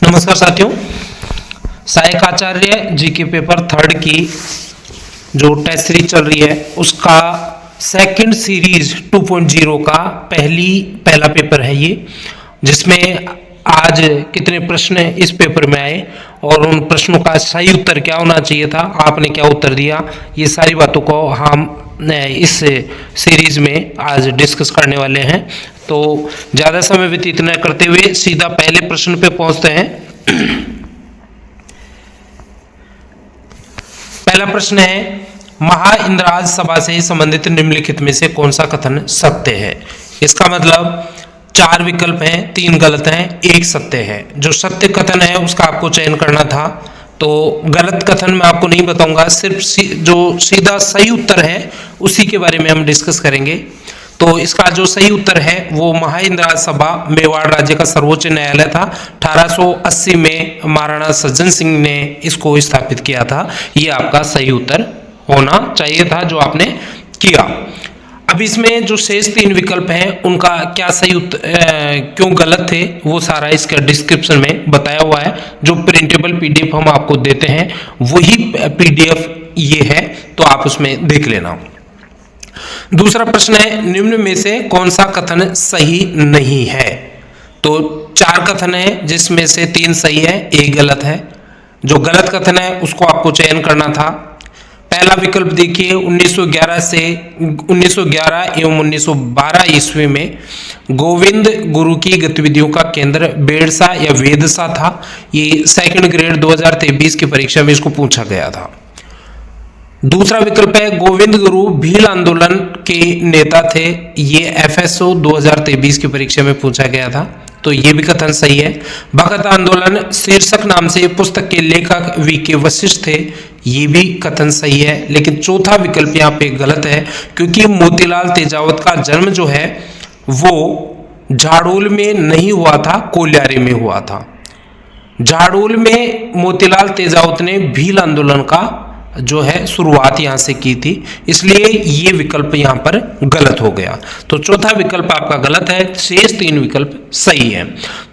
नमस्कार साथियों, सहायक आचार्य जीके पेपर थर्ड की जो टेस्ट सीरीज चल रही है उसका सेकंड सीरीज 2.0 का पहला पेपर है ये, जिसमें आज कितने प्रश्न इस पेपर में आए और उन प्रश्नों का सही उत्तर क्या होना चाहिए था, आपने क्या उत्तर दिया, ये सारी बातों को हम इस सीरीज में आज डिस्कस करने वाले हैं। तो ज़्यादा समय व्यतीत न करते हुए सीधा पहले प्रश्न पे पहुंचते हैं। पहला प्रश्न है, महाइंद्राज सभा से संबंधित निम्नलिखित में से कौन सा कथन सत्य है। इसका मतलब 4 विकल्प हैं, 3 गलत हैं, 1 सत्य है। जो सत्य कथन है उसका आपको चयन करना था, तो गलत कथन मैं आपको नहीं बताऊंगा, सिर्फ जो सीधा सही उत्तर है उसी के बारे में हम डिस्कस करेंगे। तो इसका जो सही उत्तर है वो महाइंद्राज सभा मेवाड़ राज्य का सर्वोच्च न्यायालय था। 1880 में महाराणा सज्जन सिंह ने इसको स्थापित किया था। ये आपका सही उत्तर होना चाहिए था जो आपने किया। अब इसमें जो शेष 3 विकल्प हैं उनका क्या सही उत्तर क्यों गलत थे वो सारा इसका डिस्क्रिप्शन में बताया हुआ है। जो प्रिंटेबल पीडीएफ हम आपको देते हैं वही पीडीएफ ये है, तो आप उसमें देख लेना। दूसरा प्रश्न है, निम्न में से कौन सा कथन सही नहीं है। तो 4 कथन है जिसमें से 3 सही है, 1 गलत है। जो गलत कथन है उसको आपको चयन करना था। पहला विकल्प देखिए, 1911 एवं 1912 ईस्वी में गोविंद गुरु की गतिविधियों का केंद्र बेड़सा या वेदसा था। ये सेकंड ग्रेड 2023 की परीक्षा में इसको पूछा गया था। दूसरा विकल्प है, गोविंद गुरु भील आंदोलन के नेता थे। ये एफएसओ 2023 की परीक्षा में पूछा गया था, तो ये भी कथन सही है। भगत आंदोलन शीर्षक नाम से पुस्तक के लेखक वीके वशिष्ठ थे। ये भी कथन सही है, लेकिन चौथा विकल्प यहाँ पे गलत है, क्योंकि मोतीलाल तेजावत का जन्म जो है वो झाड़ोल में नहीं हुआ था, कोल्यारे में हुआ था। झाड़ोल में मोतीलाल तेजावत ने भील आंदोलन का जो है शुरुआत यहां से की थी, इसलिए ये विकल्प यहां पर गलत हो गया। तो चौथा विकल्प आपका गलत है, शेष 3 विकल्प सही है।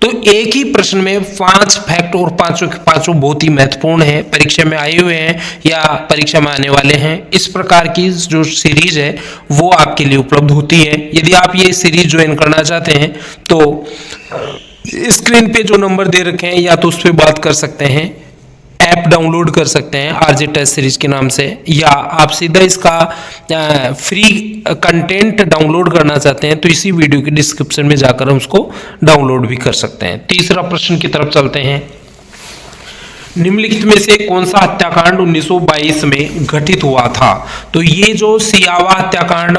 तो एक ही प्रश्न में 5 फैक्ट और पांचों के पांचों बहुत ही महत्वपूर्ण है, परीक्षा में आए हुए हैं या परीक्षा में आने वाले हैं। इस प्रकार की जो सीरीज है वो आपके लिए उपलब्ध होती है। यदि आप ये सीरीज ज्वाइन करना चाहते हैं तो स्क्रीन पे जो नंबर दे रखे हैं या तो उस पर बात कर सकते हैं, ऐप डाउनलोड कर सकते हैं आरजे टेस्ट सीरीज के नाम से, या आप सीधा इसका फ्री कंटेंट डाउनलोड करना चाहते हैं तो इसी वीडियो के डिस्क्रिप्शन में जाकर हम उसको डाउनलोड भी कर सकते हैं। तीसरा प्रश्न की तरफ चलते हैं। निम्नलिखित में से कौन सा हत्याकांड 1922 में घटित हुआ था। तो ये जो सियावा हत्याकांड,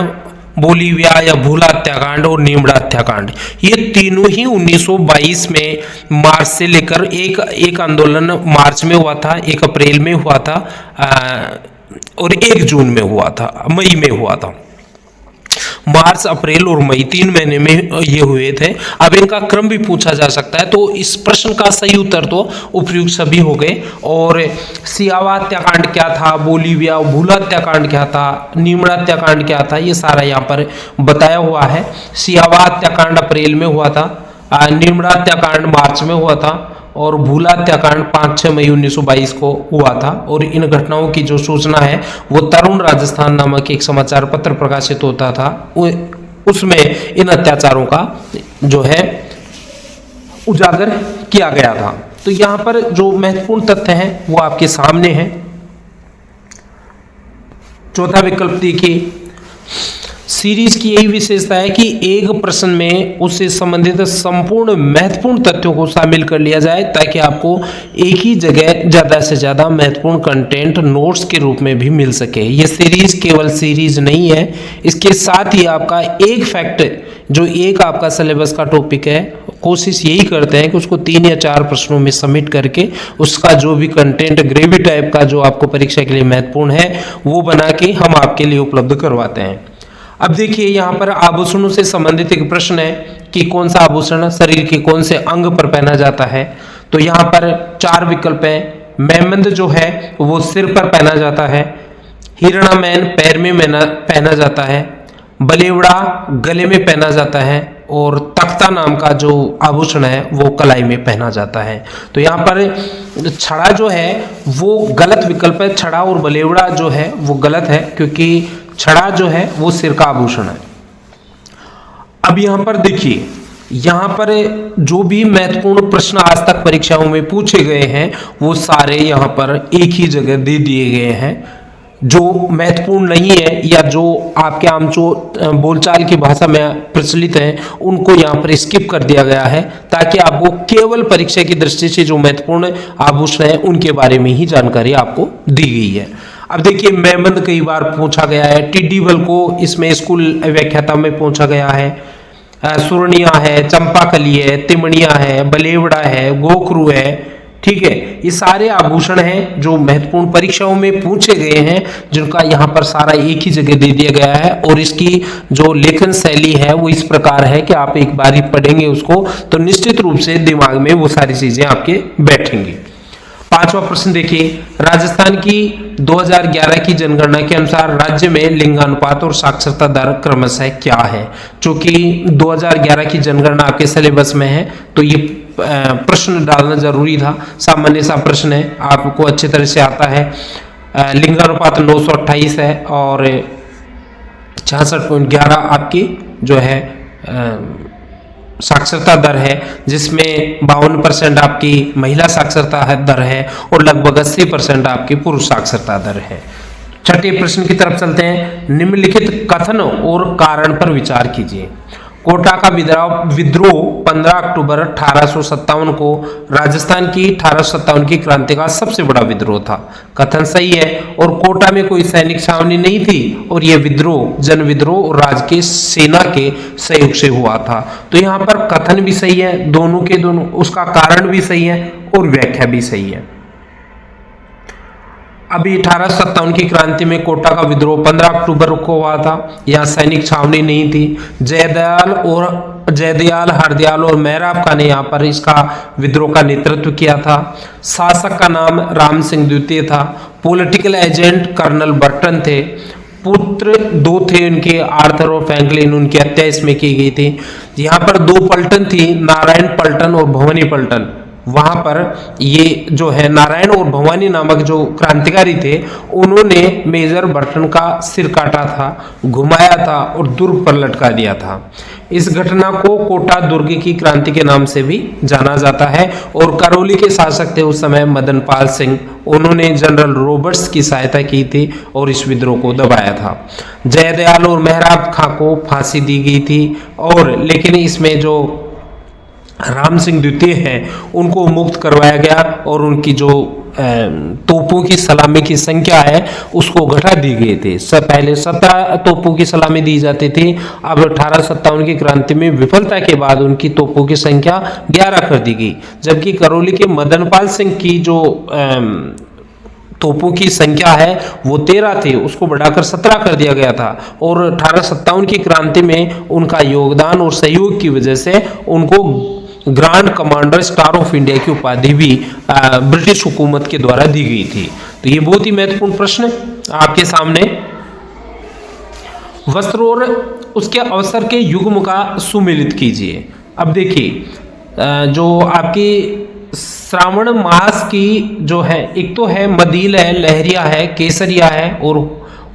बोलीविया या भूला हत्याकांड और नीमड़ा हत्याकांड, ये तीनों ही 1922 में मार्च से लेकर एक आंदोलन मार्च में हुआ था, 1 अप्रैल में हुआ था और 1 जून में हुआ था, मई में हुआ था। मार्च, अप्रैल और मई 3 महीने में ये हुए थे। अब इनका क्रम भी पूछा जा सकता है, तो इस प्रश्न का सही उत्तर तो उपयुक्त सभी हो गए। और सियावा हत्याकांड क्या था, बोलीविया भूला हत्याकांड क्या था, नीमड़ा हत्याकांड क्या था, ये सारा यहाँ पर बताया हुआ है। सियावा हत्याकांड अप्रैल में हुआ था, नीमड़ा हत्याकांड मार्च में हुआ था और भूला हत्याकांड 5-6 मई 1922 को हुआ था। और इन घटनाओं की जो सूचना है वो तरुण राजस्थान नामक एक समाचार पत्र प्रकाशित होता था, उसमें इन अत्याचारों का जो है उजागर किया गया था। तो यहाँ पर जो महत्वपूर्ण तथ्य हैं वो आपके सामने हैं। चौथा विकल्प देखिए, सीरीज की यही विशेषता है कि एक प्रश्न में उससे संबंधित संपूर्ण महत्वपूर्ण तथ्यों को शामिल कर लिया जाए, ताकि आपको एक ही जगह ज्यादा से ज्यादा महत्वपूर्ण कंटेंट नोट्स के रूप में भी मिल सके। ये सीरीज केवल सीरीज नहीं है, इसके साथ ही आपका एक फैक्ट जो एक आपका सिलेबस का टॉपिक है, कोशिश यही करते हैं कि उसको 3 या 4 प्रश्नों में सबमिट करके उसका जो भी कंटेंट ग्रेवी टाइप का जो आपको परीक्षा के लिए महत्वपूर्ण है वो बना के हम आपके लिए उपलब्ध करवाते हैं। अब देखिए, यहाँ पर आभूषणों से संबंधित एक प्रश्न है कि कौन सा आभूषण शरीर के कौन से अंग पर पहना जाता है। तो यहाँ पर 4 विकल्प है। मेहमंद जो है वो सिर पर पहना जाता है, हिरणा मैन पैर में पहना जाता है, बलेवड़ा गले में पहना जाता है, और तख्ता नाम का जो आभूषण है वो कलाई में पहना जाता है। तो यहाँ पर छड़ा जो है वो गलत विकल्प है। छड़ा और बलेवड़ा जो है वो गलत है, क्योंकि छड़ा जो है वो सिर का आभूषण है। अब यहाँ पर देखिए, यहाँ पर जो भी महत्वपूर्ण प्रश्न आज तक परीक्षाओं में पूछे गए हैं वो सारे यहाँ पर एक ही जगह दे दिए गए हैं। जो महत्वपूर्ण नहीं है या जो आपके आम जो बोलचाल की भाषा में प्रचलित हैं उनको यहाँ पर स्किप कर दिया गया है, ताकि आपको केवल परीक्षा की दृष्टि से जो महत्वपूर्ण आभूषण है उनके बारे में ही जानकारी आपको दी गई है। अब देखिए, मेमंद कई बार पूछा गया है, टिड्डी बल को इसमें स्कूल व्याख्याता में पूछा गया है, सुरनिया है, चंपाकली है, तिमणिया है, बलेवड़ा है, गोखरू है, ठीक है। ये सारे आभूषण हैं जो महत्वपूर्ण परीक्षाओं में पूछे गए हैं, जिनका यहाँ पर सारा एक ही जगह दे दिया गया है। और इसकी जो लेखन शैली है वो इस प्रकार है कि आप एक बार ही पढ़ेंगे उसको तो निश्चित रूप से दिमाग में वो सारी चीजें आपके बैठेंगी। पांचवा प्रश्न देखिए, राजस्थान की 2011 की जनगणना के अनुसार राज्य में लिंगानुपात और साक्षरता दर क्रमशः क्या है। चूंकि 2011 की जनगणना आपके सिलेबस में है तो ये प्रश्न डालना जरूरी था। सामान्य सा प्रश्न है, आपको अच्छी तरह से आता है। लिंगानुपात 928 है और 66.11 आपकी जो है साक्षरता दर है, जिसमें 52% आपकी महिला साक्षरता दर है और लगभग 80% आपकी पुरुष साक्षरता दर है। छठे प्रश्न की तरफ चलते हैं। निम्नलिखित कथन और कारण पर विचार कीजिए। कोटा का विद्रोह 15 अक्टूबर 1857 को राजस्थान की 1857 की क्रांति का सबसे बड़ा विद्रोह था। कथन सही है। और कोटा में कोई सैनिक छावनी नहीं थी और यह विद्रोह जन विद्रोह और राज के सेना के सहयोग से हुआ था। तो यहाँ पर कथन भी सही है, दोनों के दोनों, उसका कारण भी सही है और व्याख्या भी सही है। अभी 1857 की क्रांति में कोटा का विद्रोह 15 अक्टूबर को हुआ था। यहाँ सैनिक छावनी नहीं थी। जयदयाल, हरदयाल और मेहराब ने यहाँ पर इसका विद्रोह का नेतृत्व किया था। शासक का नाम राम सिंह द्वितीय था। पॉलिटिकल एजेंट कर्नल बर्टन थे। पुत्र दो थे उनके, आर्थर और फ्रैंकलिन, उनकी हत्या इसमें की गई थी। यहाँ पर दो पलटन थी, नारायण पलटन और भवानी पलटन। वहां पर ये जो है नारायण और भवानी नामक जो क्रांतिकारी थे उन्होंने मेजर बर्टन का सिर काटा था, घुमाया था और दुर्ग पर लटका दिया था। इस घटना को कोटा दुर्ग की क्रांति के नाम से भी जाना जाता है। और करौली के शासक थे उस समय मदन पाल सिंह, उन्होंने जनरल रॉबर्ट्स की सहायता की थी और इस विद्रोह को दबाया था। जयदयाल और मेहराब खां को फांसी दी गई थी और लेकिन इसमें जो राम सिंह द्वितीय हैं उनको मुक्त करवाया गया और उनकी जो तोपों की सलामी की संख्या है उसको घटा दी गई थी। पहले 17 तोपों की सलामी दी जाती थी, अब 1857 की क्रांति में विफलता के बाद उनकी तोपों की संख्या 11 कर दी गई। जबकि करौली के मदनपाल सिंह की जो तोपों की संख्या है वो 13 थी, उसको बढ़ाकर 17 कर दिया गया था। और 1857 की क्रांति में उनका योगदान और सहयोग की वजह से उनको grand commander star of India की उपाधि भी ब्रिटिश हुकूमत के द्वारा दी गई थी। तो ये बहुत ही महत्वपूर्ण प्रश्न आपके सामने। वस्त्र और उसके अवसर के युग्म का सुमेलित कीजिए। अब देखिए, जो आपकी श्रावण मास की जो है, एक तो है मदील है, लहरिया है, केसरिया है और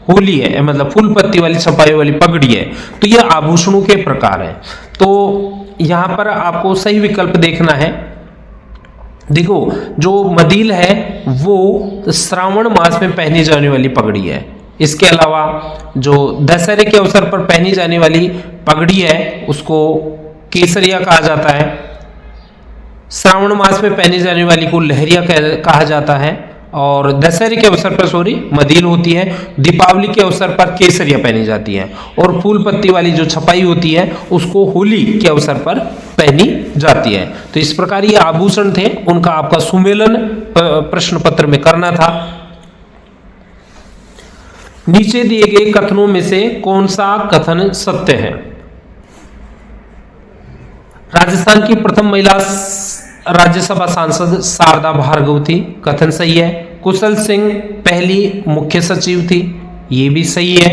होली है, मतलब फूल पत्ती वाली छपाई वाली पगड़ी है। तो ये आभूषणों के प्रकार हैं। तो यहाँ पर आपको सही विकल्प देखना है। देखो, जो मदील है वो श्रावण मास में पहनी जाने वाली पगड़ी है। इसके अलावा जो दशहरे के अवसर पर पहनी जाने वाली पगड़ी है उसको केसरिया कहा जाता है। श्रावण मास में पहनी जाने वाली को लहरिया कहा जाता है और दशहरे के अवसर पर मदील होती है। दीपावली के अवसर पर केसरिया पहनी जाती है और फूल पत्ती वाली जो छपाई होती है उसको होली के अवसर पर पहनी जाती है। तो इस प्रकार ये आभूषण थे, उनका आपका सुमेलन प्रश्न पत्र में करना था। नीचे दिए गए कथनों में से कौन सा कथन सत्य है। राजस्थान की प्रथम महिला राज्यसभा सांसद शारदा भार्गव थी, कथन सही है। कुशल सिंह पहली मुख्य सचिव थी, ये भी सही है।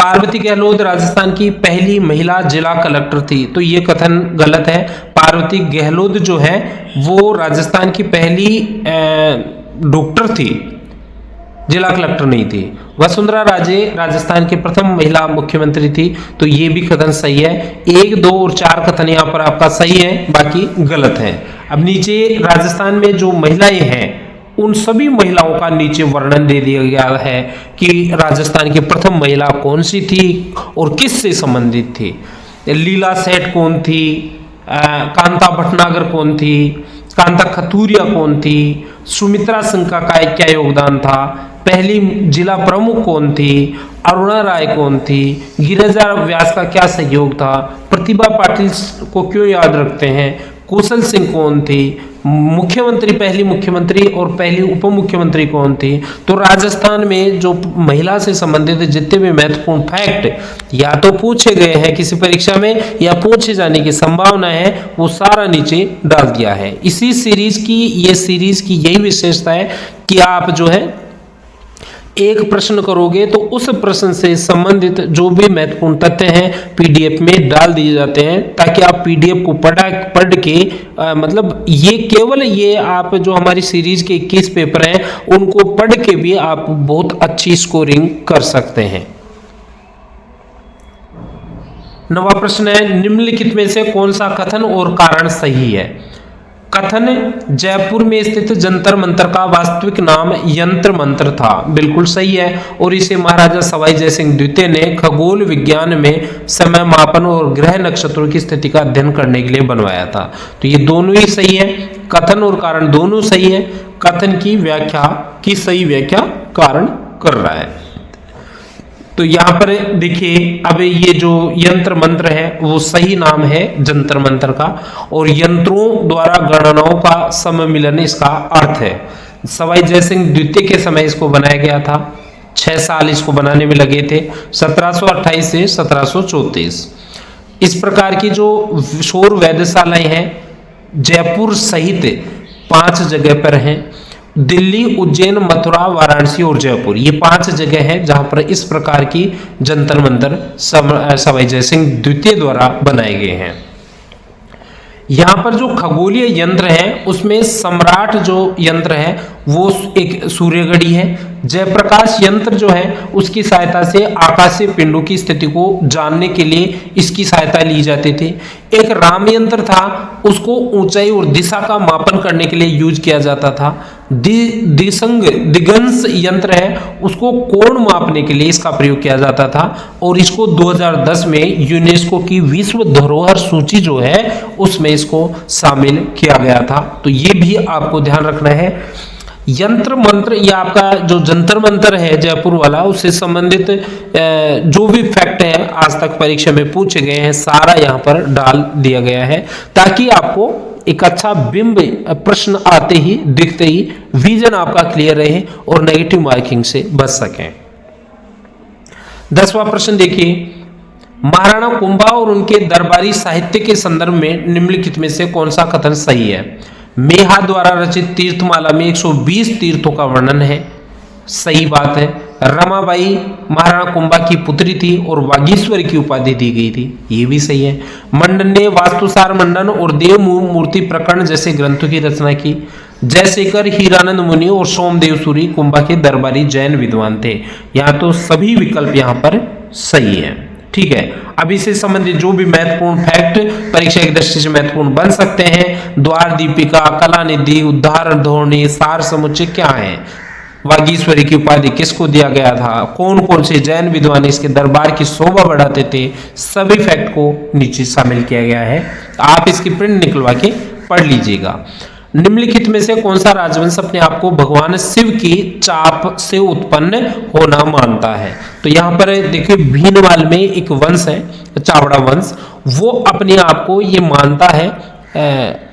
पार्वती गहलोत राजस्थान की पहली महिला जिला कलेक्टर थी, तो ये कथन गलत है। पार्वती गहलोत जो है वो राजस्थान की पहली डॉक्टर थी, जिला कलेक्टर नहीं थी। वसुंधरा राजे राजस्थान की प्रथम महिला मुख्यमंत्री थी, तो ये भी कथन सही है। 1, 2 और 4 कथन यहाँ पर आपका सही है, बाकी गलत है। अब नीचे राजस्थान में जो महिलाएं हैं उन सभी महिलाओं का नीचे वर्णन दे दिया गया है कि राजस्थान की प्रथम महिला कौन सी थी और किस से संबंधित थी। लीला सेठ कौन थी, कांता भटनागर कौन थी, कांता खतूरिया कौन थी, सुमित्रा सिंह का क्या योगदान था, पहली जिला प्रमुख कौन थी, अरुणा राय कौन थी, गिरिजा व्यास का क्या सहयोग था, प्रतिभा पाटिल को क्यों याद रखते हैं, कौशल सिंह कौन थी, मुख्यमंत्री पहली मुख्यमंत्री और पहली उप मुख्यमंत्री कौन थी। तो राजस्थान में जो महिला से संबंधित जितने भी महत्वपूर्ण फैक्ट या तो पूछे गए हैं किसी परीक्षा में या पूछे जाने की संभावना है वो सारा नीचे डाल दिया है। इसी सीरीज की यही विशेषता है कि आप जो है एक प्रश्न करोगे तो उस प्रश्न से संबंधित जो भी महत्वपूर्ण तथ्य हैं पीडीएफ में डाल दिए जाते हैं, ताकि आप पीडीएफ को पढ़ के मतलब ये केवल ये आप जो हमारी सीरीज के 21 पेपर हैं उनको पढ़ के भी आप बहुत अच्छी स्कोरिंग कर सकते हैं। 9वां प्रश्न है, निम्नलिखित में से कौन सा कथन और कारण सही है। कथन जयपुर में स्थित जंतर मंतर का वास्तविक नाम यंत्र मंत्र था, बिल्कुल सही है, और इसे महाराजा सवाई जयसिंह द्वितीय ने खगोल विज्ञान में समय मापन और ग्रह नक्षत्रों की स्थिति का अध्ययन करने के लिए बनवाया था। तो ये दोनों ही सही है, कथन और कारण दोनों सही है। कथन की व्याख्या की सही व्याख्या कारण कर रहा है। तो यहाँ पर देखिए, अब ये जो यंत्र मंत्र है वो सही नाम है जंतर मंत्र का, और यंत्रों द्वारा गणनाओं का सम्मिलन इसका अर्थ है। सवाई जयसिंह द्वितीय के समय इसको बनाया गया था, 6 साल इसको बनाने में लगे थे, 1728 से 1734। इस प्रकार की जो शोर वेधशालाएं हैं जयपुर सहित 5 जगह पर हैं, दिल्ली, उज्जैन, मथुरा, वाराणसी और जयपुर, ये 5 जगह हैं जहां पर इस प्रकार की जंतर मंतर सवाई जयसिंह द्वितीय द्वारा बनाए गए हैं। यहां पर जो खगोलीय यंत्र है उसमें सम्राट जो यंत्र है वो एक सूर्यघड़ी है। जयप्रकाश यंत्र जो है उसकी सहायता से आकाशीय पिंडों की स्थिति को जानने के लिए इसकी सहायता ली जाती थी। एक राम यंत्र था, उसको ऊंचाई और दिशा का मापन करने के लिए यूज किया जाता था। दिगंश यंत्र है, उसको कोण मापने के लिए इसका प्रयोग किया जाता था, और इसको 2010 में यूनेस्को की विश्व धरोहर सूची जो है उसमें इसको शामिल किया गया था। तो ये भी आपको ध्यान रखना है। यंत्र मंत्र या आपका जो जंतर मंतर है जयपुर वाला, उससे संबंधित जो भी फैक्ट है आज तक परीक्षा में पूछे गए हैं सारा यहाँ पर डाल दिया गया है, ताकि आपको एक अच्छा बिंब प्रश्न आते ही दिखते ही विजन आपका क्लियर रहे और नेगेटिव मार्किंग से बच सकें। 10वां प्रश्न देखिए, महाराणा कुंभा और उनके दरबारी साहित्य के संदर्भ में निम्नलिखित में से कौन सा कथन सही है। मेहा द्वारा रचित तीर्थमाला में 120 तीर्थों का वर्णन है, सही बात है। रमाबाई महाराणा कुंभा की पुत्री थी और वागीश्वरी की उपाधि दी गई थी, ये भी सही है। मंडन ने वास्तुसार मंडन और देव मूर्ति प्रकरण जैसे ग्रंथों की रचना की। जयशेखर, हीरानंद मुनि और सोमदेव सूरी कुंभा के दरबारी जैन विद्वान थे। यहाँ तो सभी विकल्प यहाँ पर सही है, ठीक है। अब इससे संबंधित जो भी महत्वपूर्ण फैक्ट परीक्षा की दृष्टि से महत्वपूर्ण बन सकते हैं, द्वार दीपिका, कलानिधि, उद्धार धोरणी, सार समुच्चय क्या है, वागीश्वरी की उपाधि किसको दिया गया था, कौन कौन से जैन विद्वान इसके दरबार की शोभा बढ़ाते थे, सभी फैक्ट को नीचे शामिल किया गया है। आप इसकी प्रिंट निकलवा के पढ़ लीजिएगा। निम्नलिखित में से कौन सा राजवंश अपने आप को भगवान शिव की चाप से उत्पन्न होना मानता है। तो यहाँ पर देखिए, भीनमाल में एक वंश है चावड़ा वंश, वो अपने आप को ये मानता है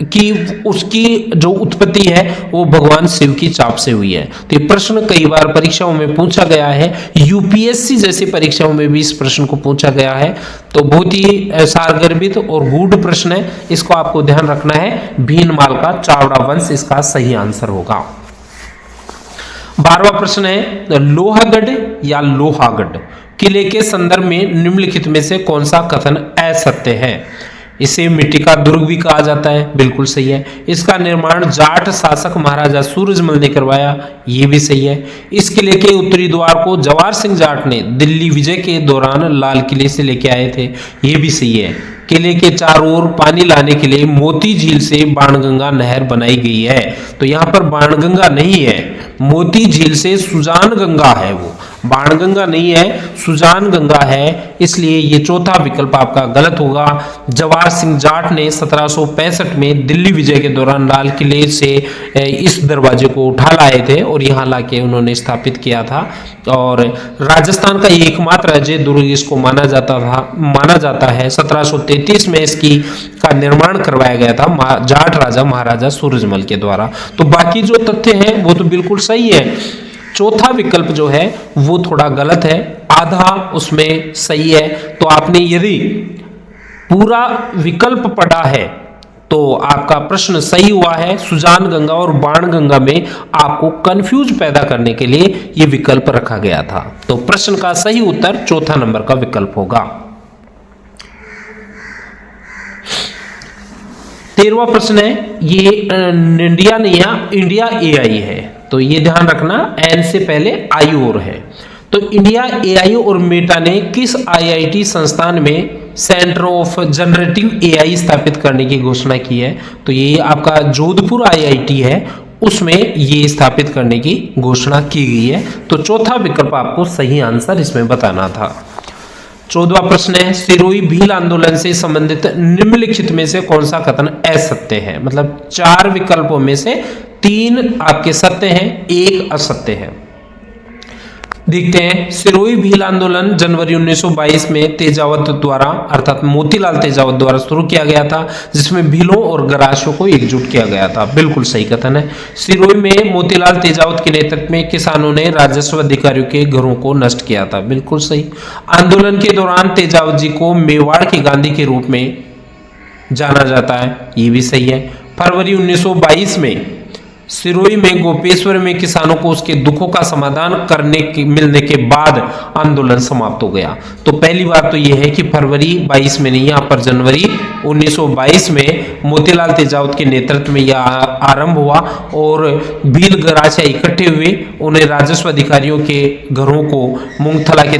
कि उसकी जो उत्पत्ति है वो भगवान शिव की चाप से हुई है। तो ये प्रश्न कई बार परीक्षाओं में पूछा गया है, यूपीएससी जैसी परीक्षाओं में भी इस प्रश्न को पूछा गया है। तो बहुत ही सारगर्भित और गूढ़ प्रश्न है, इसको आपको ध्यान रखना है। भीनमाल का चावड़ा वंश इसका सही आंसर होगा। 12वां प्रश्न है, लोहागढ़ या लोहागढ़ किले के संदर्भ में निम्नलिखित में से कौन सा कथन असत्य है? इसे मिट्टी का दुर्ग भी कहा जाता है, बिल्कुल सही है। इसका निर्माण जाट शासक महाराजा सूरजमल ने करवाया, ये भी सही है। इस किले के उत्तरी द्वार को जवाहर सिंह जाट ने दिल्ली विजय के दौरान लाल किले से लेके आए थे, ये भी सही है। किले के चारों ओर पानी लाने के लिए मोती झील से बाणगंगा नहर बनाई गई है, तो यहाँ पर बाणगंगा नहीं है, मोती झील से सुजान गंगा है, वो बाणगंगा नहीं है, सुजान गंगा है, इसलिए ये चौथा विकल्प आपका गलत होगा। जवाहर सिंह जाट ने 1765 में दिल्ली विजय के दौरान लाल किले से इस दरवाजे को उठा लाए थे और यहाँ लाके उन्होंने स्थापित किया था। और राजस्थान का ये एकमात्र अजय दुर्ग इसको माना जाता है। 1733 में इसकी का निर्माण करवाया गया था जाट राजा महाराजा सूरजमल के द्वारा। तो बाकी जो तथ्य हैं वो तो बिल्कुल सही है। चौथा विकल्प जो है वो थोड़ा गलत है, आधा उसमें सही है। तो आपने यदि पूरा विकल्प पढ़ा है तो आपका प्रश्न सही हुआ है। सुजान गंगा और बाणगंगा में आपको कंफ्यूज पैदा करने के लिए यह विकल्प रखा गया था। तो प्रश्न का सही उत्तर चौथा नंबर का विकल्प होगा। 13वां प्रश्न है, ये इंडिया नहीं है, इंडिया एआई है, तो ये ध्यान रखना, एन से पहले आई और है। तो इंडिया एआई और मेटा ने किस आईआईटी संस्थान में सेंटर ऑफ जनरेटिव एआई स्थापित करने की घोषणा की है? तो ये आपका जोधपुर आईआईटी है, उसमें ये स्थापित करने की घोषणा की गई है। तो चौथा विकल्प आपको सही आंसर इसमें बताना था। 14वां प्रश्न है, सिरोही भील आंदोलन से संबंधित निम्नलिखित में से कौन सा कथन असत्य है? मतलब 4 विकल्पों में से 3 आपके सत्य हैं, 1 असत्य है। देखते हैं, सिरोही भील आंदोलन जनवरी 1922 में तेजावत द्वारा अर्थात मोतीलाल तेजावत द्वारा शुरू किया गया था, जिसमें भीलों और गरासियों को एकजुट किया गया था, बिल्कुल सही कथन है। सिरोही में मोतीलाल तेजावत के नेतृत्व में किसानों ने राजस्व अधिकारियों के घरों को नष्ट किया था, बिल्कुल सही। आंदोलन के दौरान तेजावत जी को मेवाड़ के गांधी के रूप में जाना जाता है, ये भी सही है। फरवरी 1922 में सिरोही में गोपेश्वर में किसानों को उसके दुखों का समाधान मिलने के बाद आंदोलन समाप्त हो गया। तो पहली बात तो यह है कि फरवरी 22 में नहीं, यहाँ पर जनवरी 1922 में मोतीलाल तेजावत के नेतृत्व में यह आरंभ हुआ और भील गरासिया इकट्ठे हुए, उन्हें राजस्व अधिकारियों के घरों को मूंगथला के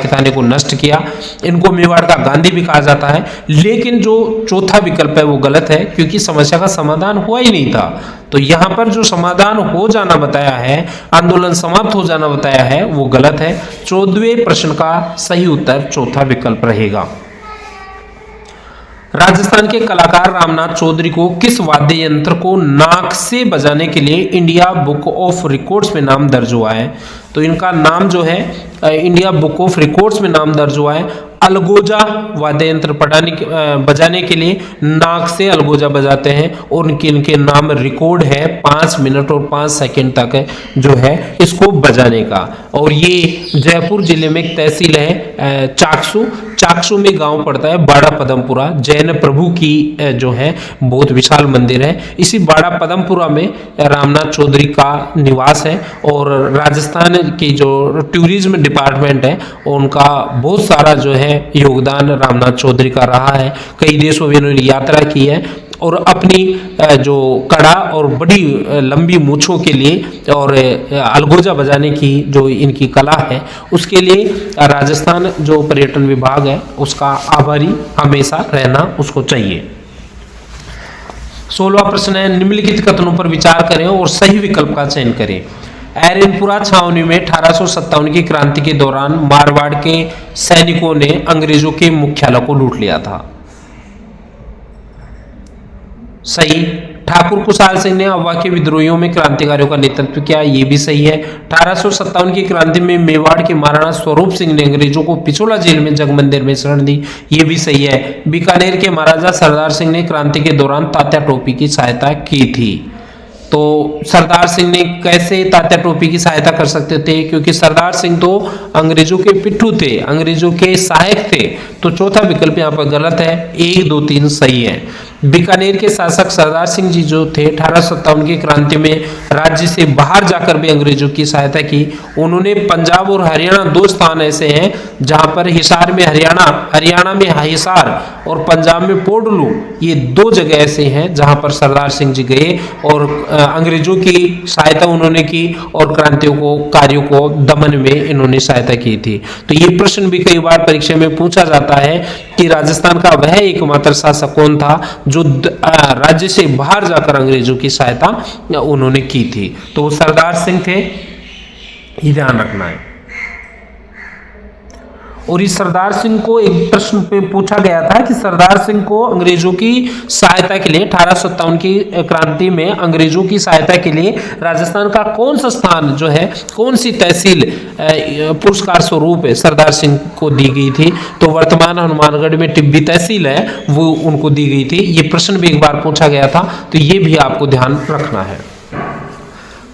थाने को नष्ट किया। इनको मेवाड़ का गांधी भी कहा जाता है। लेकिन जो चौथा विकल्प है वो गलत है, क्योंकि समस्या का समाधान हुआ ही नहीं था। तो यहां पर जो समाधान हो जाना बताया है, आंदोलन समाप्त हो जाना बताया है, वो गलत है। 14वें प्रश्न का सही उत्तर चौथा विकल्प रहेगा। राजस्थान के कलाकार रामनाथ चौधरी को किस वाद्य यंत्र को नाक से बजाने के लिए इंडिया बुक ऑफ रिकॉर्ड्स में नाम दर्ज हुआ है? तो इनका नाम जो है इंडिया बुक ऑफ रिकॉर्ड्स में नाम दर्ज हुआ है। अलगोजा वाद्य यंत्र बजाने के लिए नाक से अलगोजा बजाते हैं और इनके नाम रिकॉर्ड है 5 मिनट और 5 सेकंड तक जो है इसको बजाने का। और ये जयपुर जिले में एक तहसील है चाकसू में गांव पड़ता है बाड़ा पदमपुरा। जैन प्रभु की जो है बहुत विशाल मंदिर है। इसी बाड़ा पदमपुरा में रामनाथ चौधरी का निवास है और राजस्थान की जो टूरिज्म डिपार्टमेंट है उनका बहुत सारा जो है योगदान रामनाथ चौधरी का रहा है। कई देशों में उन्होंने यात्रा की है और अपनी जो कड़ा और बड़ी लंबी मूंछों के लिए और अलगोजा बजाने की जो इनकी कला है उसके लिए राजस्थान जो पर्यटन विभाग है उसका आभारी हमेशा रहना उसको चाहिए। 16वां प्रश्न है, निम्नलिखित कथनों पर विचार करें और सही विकल्प का चयन करें। एरनपुरा छावनी में 1857 की क्रांति के दौरान मारवाड़ के सैनिकों ने अंग्रेजों के मुख्यालय को लूट लिया था। सही। ठाकुर कुशाल सिंह ने अववा के विद्रोहियों में क्रांतिकारियों का नेतृत्व किया, ये भी सही है। 1857 की क्रांति में मेवाड़ के महाराणा स्वरूप सिंह ने अंग्रेजों को पिछोला जेल में जगमंदिर में शरण दी, ये भी सही है। बीकानेर के महाराजा सरदार सिंह ने क्रांति के दौरान तात्या टोपी की सहायता की थी। तो सरदार सिंह ने कैसे तात्या टोपी की सहायता कर सकते थे, क्योंकि सरदार सिंह तो अंग्रेजों के पिट्ठू थे, अंग्रेजों के सहायक थे। तो चौथा विकल्प यहाँ पर गलत है, 1, 2, 3 सही है। बीकानेर के शासक सरदार सिंह जी जो थे 1857 की क्रांति में राज्य से बाहर जाकर भी अंग्रेजों की सहायता की। उन्होंने पंजाब और हरियाणा दो स्थान ऐसे हैं जहां पर हिसार में हरियाणा में हिसार और पंजाब में पोर्टलू, ये दो जगह ऐसे हैं जहां पर सरदार सिंह जी गए और अंग्रेजों की सहायता उन्होंने की और क्रांतियों को कार्यों को दमन में इन्होंने सहायता की थी। तो ये प्रश्न भी कई बार परीक्षा में पूछा जाता है कि राजस्थान का वह एकमात्र शासक कौन था जो राज्य से बाहर जाकर अंग्रेजों की सहायता उन्होंने की थी। तो वो सरदार सिंह थे, ये ध्यान रखना है। और इस सरदार सिंह को एक प्रश्न पे पूछा गया था कि सरदार सिंह को अंग्रेजों की सहायता के लिए 1857 की क्रांति में अंग्रेजों की सहायता के लिए राजस्थान का कौन सा स्थान जो है, कौन सी तहसील पुरस्कार स्वरूप सरदार सिंह को दी गई थी? तो वर्तमान हनुमानगढ़ में टिब्बी तहसील है, वो उनको दी गई थी। ये प्रश्न भी एक बार पूछा गया था, तो ये भी आपको ध्यान रखना है।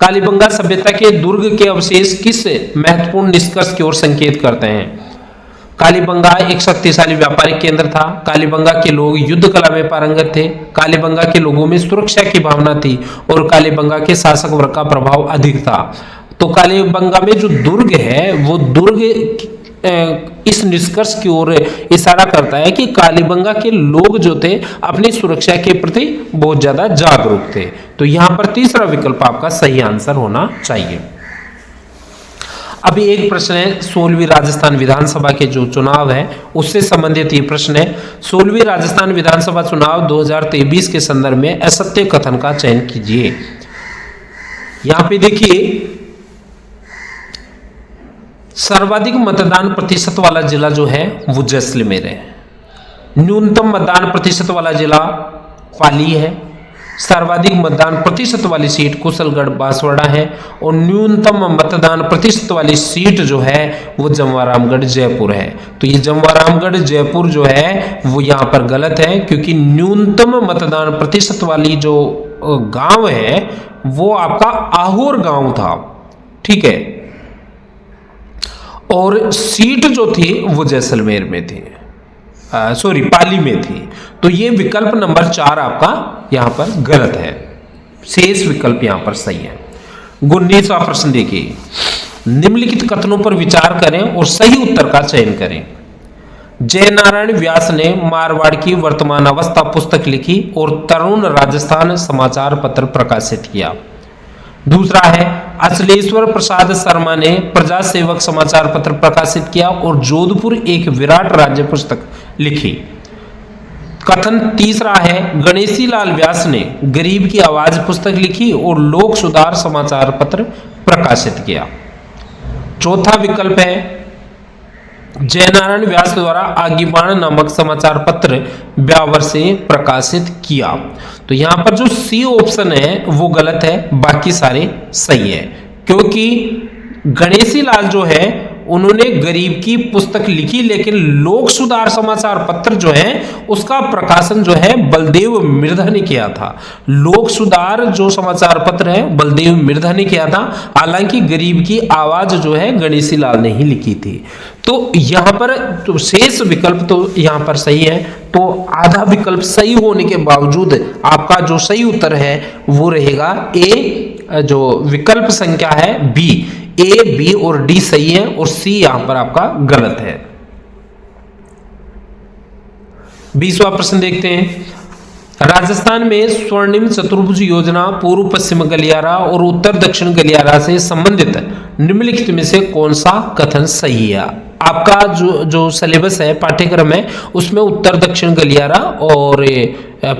कालीबंगा सभ्यता के दुर्ग के अवशेष किस महत्वपूर्ण निष्कर्ष की ओर संकेत करते हैं? कालीबंगा एक शक्तिशाली व्यापारिक केंद्र था। कालीबंगा के लोग युद्ध कला में पारंगत थे। कालीबंगा के लोगों में सुरक्षा की भावना थी और कालीबंगा के शासक वर्ग का प्रभाव अधिक था। तो कालीबंगा में जो दुर्ग है वो दुर्ग इस निष्कर्ष की ओर इशारा करता है कि कालीबंगा के लोग जो थे अपनी सुरक्षा के प्रति बहुत ज्यादा जागरूक थे। तो यहां पर तीसरा विकल्प आपका सही आंसर होना चाहिए। अभी एक प्रश्न है 16वीं राजस्थान विधानसभा के जो चुनाव है उससे संबंधित ये प्रश्न है। 16वीं राजस्थान विधानसभा चुनाव 2023 के संदर्भ में असत्य कथन का चयन कीजिए। यहां पे देखिए, सर्वाधिक मतदान प्रतिशत वाला जिला जो है वो जैसलमेर है। न्यूनतम मतदान प्रतिशत वाला जिला पाली है। सर्वाधिक मतदान प्रतिशत वाली सीट कुशलगढ़ बांसवाड़ा है और न्यूनतम मतदान प्रतिशत वाली सीट जो है वो जमवारामगढ़ जयपुर है। तो ये जमवारामगढ़ जयपुर जो है वो यहाँ पर गलत है, क्योंकि न्यूनतम मतदान प्रतिशत वाली जो गांव है वो आपका आहोर गांव था, ठीक है, और सीट जो थी वो जैसलमेर में थी, पाली में थी। तो ये विकल्प नंबर 4 आपका यहां पर गलत है, शेष विकल्प यहां पर सही है। 19वां प्रश्न देखिए, निम्नलिखित कथनों पर विचार करें और सही उत्तर का चयन करें। जय नारायण व्यास ने मारवाड़ की वर्तमान अवस्था पुस्तक लिखी और तरुण राजस्थान समाचार पत्र प्रकाशित किया। दूसरा है, अचलेश्वर प्रसाद शर्मा ने प्रजा सेवक समाचार पत्र प्रकाशित किया और जोधपुर एक विराट राज्य पुस्तक लिखी। कथन तीसरा है, गणेशी लाल व्यास ने गरीब की आवाज पुस्तक लिखी और लोक सुधार समाचार पत्र प्रकाशित किया। चौथा विकल्प है, जयनारायण व्यास द्वारा आगीबाण नामक समाचार पत्र ब्यावर से प्रकाशित किया। तो यहां पर जो सी ऑप्शन है वो गलत है, बाकी सारे सही है, क्योंकि गणेशी लाल जो है उन्होंने गरीब की पुस्तक लिखी, लेकिन लोक सुधार समाचार पत्र जो है उसका प्रकाशन जो है बलदेव मिर्धा ने किया था। लोक सुधार जो समाचार पत्र है बलदेव मिर्धा ने किया था, हालांकि गरीब की आवाज जो है गणेशी लाल ने ही लिखी थी। तो यहां पर तो शेष विकल्प तो यहां पर सही है। तो आधा विकल्प सही होने के बावजूद आपका जो सही उत्तर है वो रहेगा ए, जो विकल्प संख्या है बी। ए, बी और डी सही है और सी यहां पर आपका गलत है। 20वां प्रश्न देखते हैं, राजस्थान में स्वर्णिम चतुर्भुज योजना पूर्व पश्चिम गलियारा और उत्तर दक्षिण गलियारा से संबंधित निम्नलिखित में से कौन सा कथन सही है? आपका जो सिलेबस है, पाठ्यक्रम है, उसमें उत्तर दक्षिण गलियारा और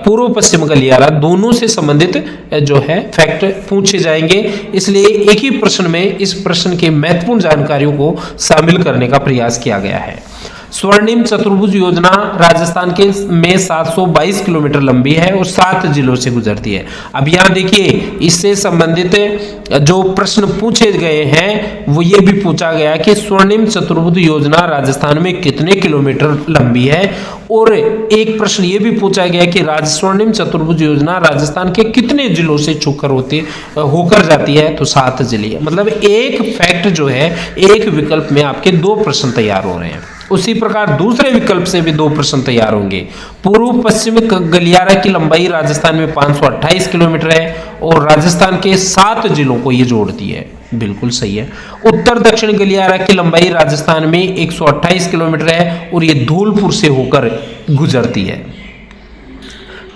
पूर्व पश्चिम गलियारा दोनों से संबंधित जो है फैक्ट पूछे जाएंगे, इसलिए एक ही प्रश्न में इस प्रश्न के महत्वपूर्ण जानकारियों को शामिल करने का प्रयास किया गया है। स्वर्णिम चतुर्भुज योजना राजस्थान के में 722 किलोमीटर लंबी है और 7 जिलों से गुजरती है। अब यहाँ देखिए, इससे संबंधित जो प्रश्न पूछे गए हैं वो ये भी पूछा गया कि स्वर्णिम चतुर्भुज योजना राजस्थान में कितने किलोमीटर लंबी है, और एक प्रश्न ये भी पूछा गया कि स्वर्णिम चतुर्भुज योजना राजस्थान के कितने जिलों से होकर जाती है, तो 7 जिले। मतलब एक फैक्ट जो है, एक विकल्प में आपके 2 प्रश्न तैयार हो रहे हैं। उसी प्रकार दूसरे विकल्प से भी 2 प्रश्न तैयार होंगे। पूर्व पश्चिम गलियारा की लंबाई राजस्थान में 528 किलोमीटर है और राजस्थान के 7 जिलों को ये जोड़ती है, बिल्कुल सही है। उत्तर दक्षिण गलियारा की लंबाई राजस्थान में 128 किलोमीटर है और ये धौलपुर से होकर गुजरती है।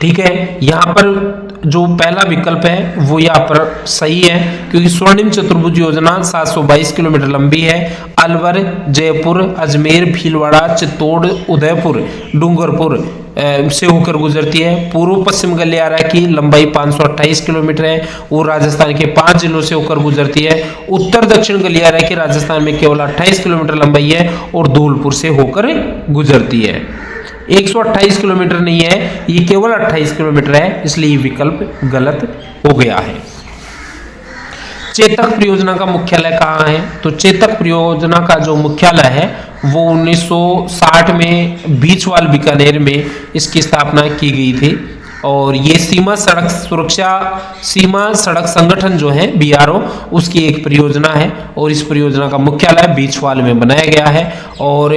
ठीक है, यहाँ पर जो पहला विकल्प है वो यहाँ पर सही है, क्योंकि स्वर्णिम चतुर्भुज योजना 722 किलोमीटर लंबी है। अलवर, जयपुर, अजमेर, भीलवाड़ा, चित्तौड़, उदयपुर, डूंगरपुर से होकर गुजरती है। पूर्व पश्चिम गलियारा की लंबाई 528 किलोमीटर है, वो राजस्थान के 5 जिलों से होकर गुजरती है। उत्तर दक्षिण गलियारा की राजस्थान में केवल 28 किलोमीटर लंबाई है और धौलपुर से होकर गुजरती है। 128 किलोमीटर नहीं है, ये केवल 28 किलोमीटर है, इसलिए विकल्प गलत हो गया है। चेतक परियोजना का मुख्यालय कहाँ है? तो चेतक परियोजना का जो मुख्यालय है वो 1960 में बीचवाल बीकानेर में इसकी स्थापना की गई थी और ये सीमा सड़क संगठन जो है BRO उसकी एक परियोजना है और इस परियोजना का मुख्यालय बीचवाल में बनाया गया है। और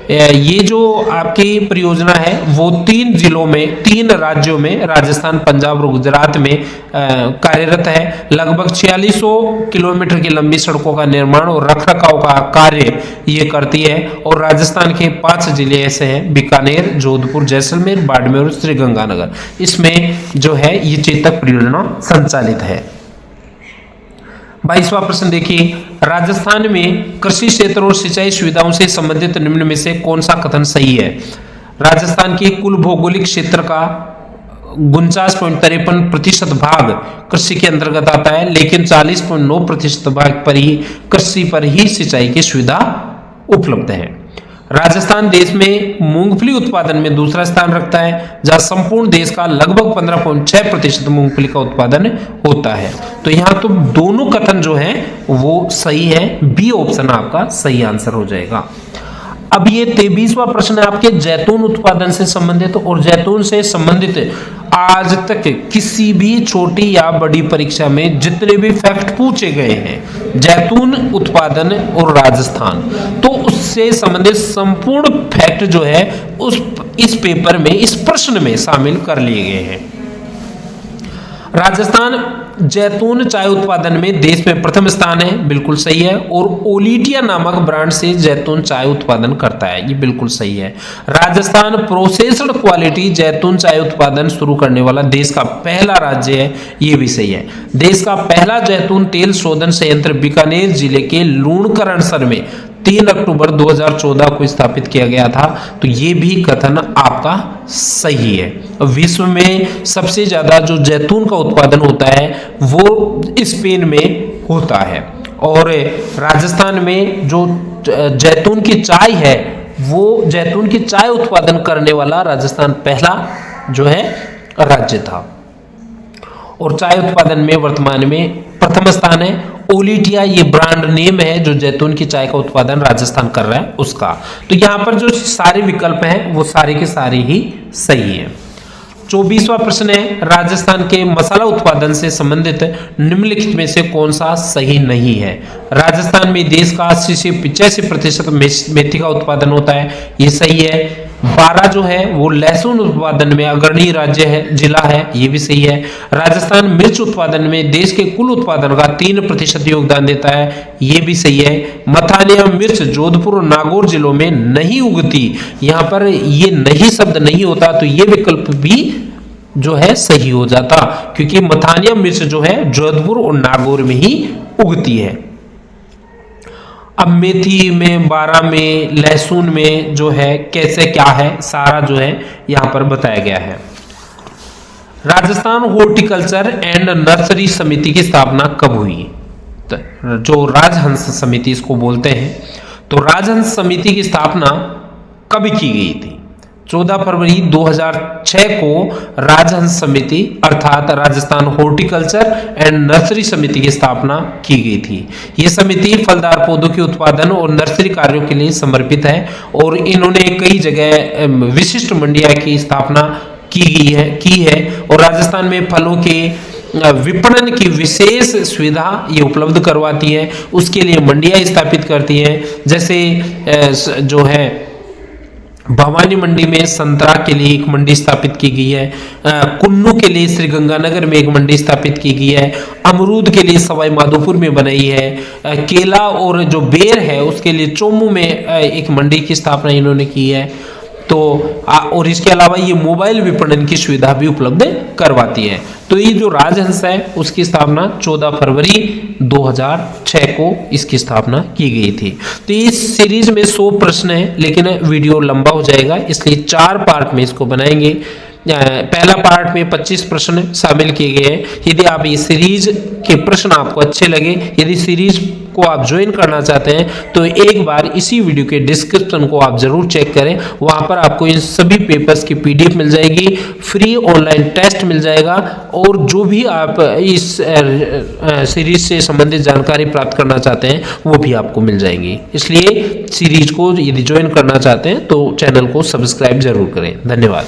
ये जो आपकी परियोजना है वो 3 जिलों में, 3 राज्यों में, राजस्थान, पंजाब और गुजरात में कार्यरत है। लगभग 4600 किलोमीटर की लंबी सड़कों का निर्माण और रखरखाव का कार्य ये करती है और राजस्थान के 5 जिले ऐसे हैं, बीकानेर, जोधपुर, जैसलमेर, बाड़मेर और श्रीगंगानगर, इसमें जो है ये चेतक परियोजना संचालित है। 22वां प्रश्न देखिए, राजस्थान में कृषि क्षेत्र और सिंचाई सुविधाओं से संबंधित निम्न में से कौन सा कथन सही है? राजस्थान के कुल भौगोलिक क्षेत्र का 49.53% भाग कृषि के अंतर्गत आता है, लेकिन 40.9% भाग पर ही कृषि पर ही सिंचाई की सुविधा उपलब्ध है। राजस्थान देश में मूंगफली उत्पादन में दूसरा स्थान रखता है, जहां संपूर्ण देश का लगभग 15.6% मूंगफली का उत्पादन होता है। तो यहाँ तो दोनों कथन जो है वो सही है, बी ऑप्शन आपका सही आंसर हो जाएगा। अब ये 23वां प्रश्न है आपके जैतून उत्पादन से संबंधित, और जैतून से संबंधित आज तक किसी भी छोटी या बड़ी परीक्षा में जितने भी फैक्ट पूछे गए हैं जैतून उत्पादन और राजस्थान, तो उससे संबंधित संपूर्ण फैक्ट जो है इस पेपर में, इस प्रश्न में शामिल कर लिए गए हैं। राजस्थान जैतून चाय उत्पादन में देश में प्रथम स्थान है, बिल्कुल सही है, और ओलिटिया नामक ब्रांड से जैतून चाय उत्पादन करता है, ये बिल्कुल सही है। राजस्थान प्रोसेस्ड क्वालिटी जैतून चाय उत्पादन शुरू करने वाला देश का पहला राज्य है, ये भी सही है। देश का पहला जैतून तेल शोधन संयंत्र बीकानेर जिले के लूणकरणसर में 3 अक्टूबर 2014 को स्थापित किया गया था, तो ये भी कथन आपका सही है। विश्व में सबसे ज्यादा जो जैतून का उत्पादन होता है वो स्पेन में होता है, और राजस्थान में जो जैतून की चाय है वो जैतून की चाय उत्पादन करने वाला राजस्थान पहला जो है राज्य था, और चाय उत्पादन में वर्तमान में प्रथम स्थान है। ओलिटिया ये ब्रांड नेम है जो जैतून की चाय का उत्पादन राजस्थान कर रहा है उसका। तो यहाँ पर जो सारे विकल्प हैं वो सारे के सारे ही सही हैं। 24वां प्रश्न है, राजस्थान के मसाला उत्पादन से संबंधित निम्नलिखित में से कौन सा सही नहीं है? राजस्थान में देश का 80 से 85% मेथी का उत्पादन होता है, ये सही है। 12 जो है वो लहसुन उत्पादन में अग्रणी राज्य है, जिला है, ये भी सही है। राजस्थान मिर्च उत्पादन में देश के कुल उत्पादन का 3% योगदान देता है, ये भी सही है। मथानिया मिर्च जोधपुर और नागौर जिलों में नहीं उगती, यहाँ पर ये नहीं शब्द नहीं होता तो ये विकल्प भी जो है सही हो जाता, क्योंकि मथानिया मिर्च जो है जोधपुर और नागौर में ही उगती है। अब मेथी में, 12 में, लहसुन में जो है कैसे क्या है सारा जो है यहां पर बताया गया है। राजस्थान हॉर्टिकल्चर एंड नर्सरी समिति की स्थापना कब हुई? जो राजहंस समिति इसको बोलते हैं, तो राजहंस समिति की स्थापना कब की गई थी? 14 फरवरी 2006 को राजहंस समिति अर्थात राजस्थान हॉर्टिकल्चर एंड नर्सरी समिति की स्थापना की गई थी। यह समिति फलदार पौधों के उत्पादन और नर्सरी कार्यों के लिए समर्पित है, और इन्होंने कई जगह विशिष्ट मंडियां की स्थापना की है और राजस्थान में फलों के विपणन की विशेष सुविधा ये उपलब्ध करवाती है। उसके लिए मंडियां स्थापित करती हैं, जैसे जो है भवानी मंडी में संतरा के लिए एक मंडी स्थापित की गई है। कुन्नू के लिए श्री गंगानगर में एक मंडी स्थापित की गई है। अमरूद के लिए सवाई माधोपुर में बनाई है। केला और जो बेर है उसके लिए चोमू में एक मंडी की स्थापना इन्होंने की है। तो और इसके अलावा ये मोबाइल विपणन की सुविधा भी उपलब्ध करवाती है। तो ये जो राजहंस है उसकी स्थापना 14 फरवरी 2006 को इसकी स्थापना की गई थी। तो इस सीरीज में 100 प्रश्न है, लेकिन वीडियो लंबा हो जाएगा इसलिए 4 पार्ट में इसको बनाएंगे। पहला पार्ट में 25 प्रश्न शामिल किए गए हैं। यदि आप इस सीरीज के प्रश्न आपको अच्छे लगे, यदि सीरीज को आप ज्वाइन करना चाहते हैं तो एक बार इसी वीडियो के डिस्क्रिप्शन को आप जरूर चेक करें। वहां पर आपको इन सभी पेपर्स की PDF मिल जाएगी, फ्री ऑनलाइन टेस्ट मिल जाएगा, और जो भी आप इस सीरीज से संबंधित जानकारी प्राप्त करना चाहते हैं वो भी आपको मिल जाएंगी। इसलिए सीरीज को यदि ज्वाइन करना चाहते हैं तो चैनल को सब्सक्राइब जरूर करें। धन्यवाद।